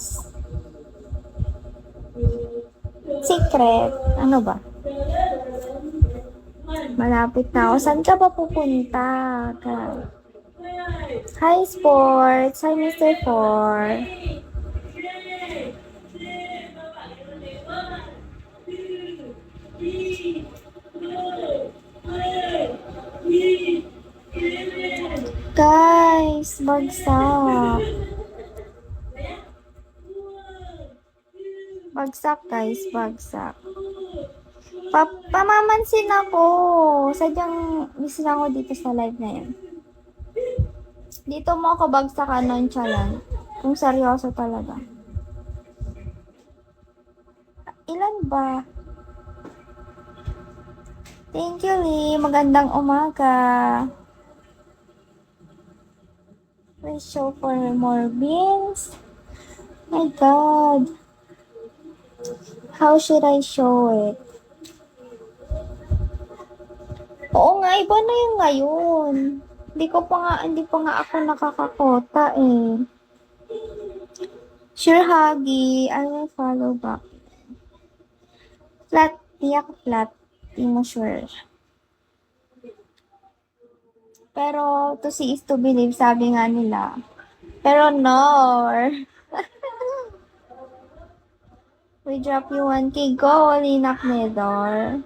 Promise? Secret? Ano ba? Malapit na ako. Saan ka ba pupunta? Hi, Sports. Hi, Mr. Four. Guys, bagsak. Bagsak, guys. Bagsak. Pamamansin ako. Sadyang miss lang ako dito sa live na yan. Dito mo ako bagsakan nonchalant. Kung seryoso talaga. Ilan ba? Thank you, Lee. Magandang umaga. Please show for more beans. My God. How should I show it? Oo nga, iba na yung ngayon. Hindi pa nga ako nakakakota eh. Sure, Huggy. I will follow back. Flat. Di ako flat. Di mo sure. Pero to see is to believe, sabi nga nila. Pero no. We drop you 1K. Go, Linak Nedor.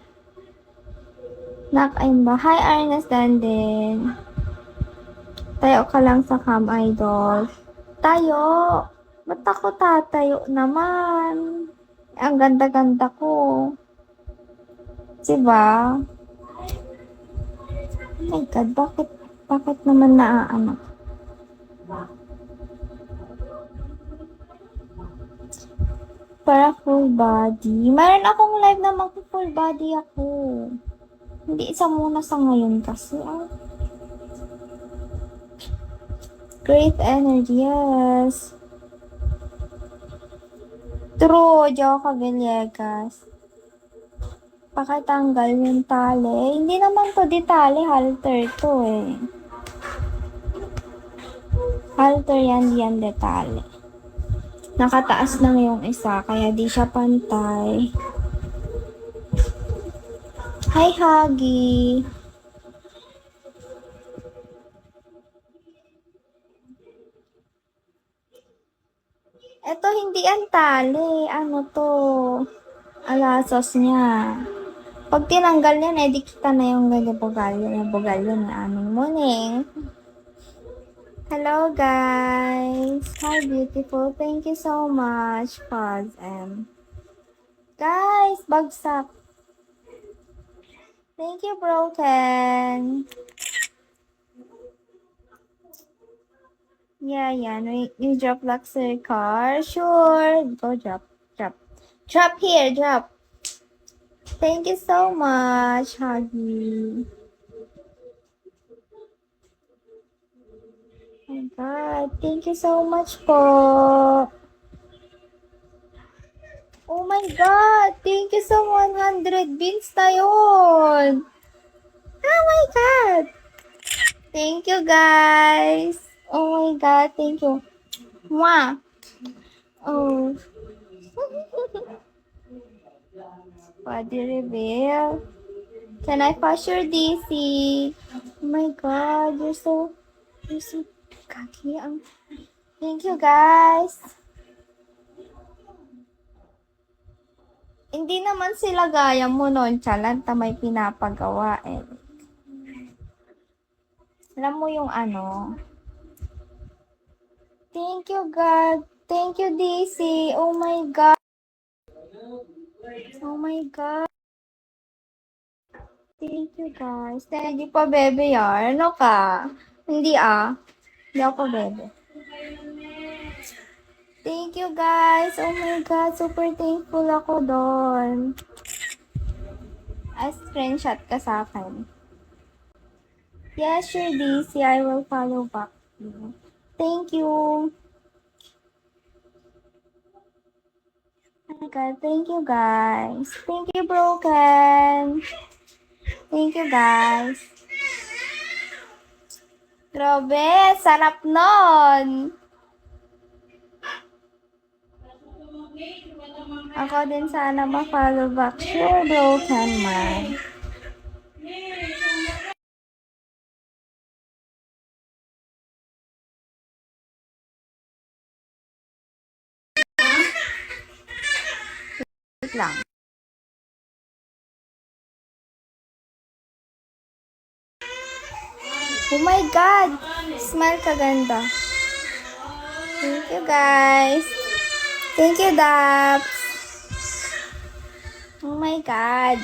Nak, ayun ba? Hi, Ernest din. Tayo ka lang sa cam, idol. Tayo. Ba't ako tatayo naman? Ang ganda-ganda ko. Diba? Oh my God, bakit naman naaano? Para full body. Mayroon akong live na mag-full body ako. Hindi isa muna sa ngayon kasi. Great energy, yes. True, Joka Villegas. Pakitanggal yung tali. Hindi naman to di tali, halter to eh. Halter yan, di yan detali. Nakataas lang yung isa, kaya di siya pantay. Hi, Huggy. Ito hindi ang tali. Ano to? Alasos niya. Pag tinanggal yan, edi kita na yung bugalyo na aming muning. Hello, guys. Hi, beautiful. Thank you so much, Paz M. Guys, bagsak. Thank you, Broken. Yeah. You drop luxury car? Sure. Go drop. Drop here, drop. Thank you so much, Huggy. Oh my God, thank you so much po. Oh my God, thank you sa 100 beans na yun. Oh my God. Thank you, guys. Oh my God, thank you. Mwah. Oh. Body reveal. Can I pass your DC? Oh my God, you're so kaki. Thank you, guys. Hindi naman sila gaya mo nonchalant na may pinapagawa eh. Alam mo yung ano? Thank you, God. Thank you, DC. Oh my God. Oh my God. Thank you, guys. Thank you pa, bebe, yar. Ano ka? Hindi Hindi ako bebe. Thank you, guys. Oh my God. Super thankful ako doon. Screenshot ka sa akin. Yes, sure, DC. I will follow back. Thank you. Oh my God. Thank you, guys. Thank you, Broken. Thank you, guys. Grabe, sarap nun. Ako din sana ma-follow back. Sure, broken man. Wait lang. Oh my God! Smile ka ganda. Thank you, guys. Thank you, Daps. Oh my God.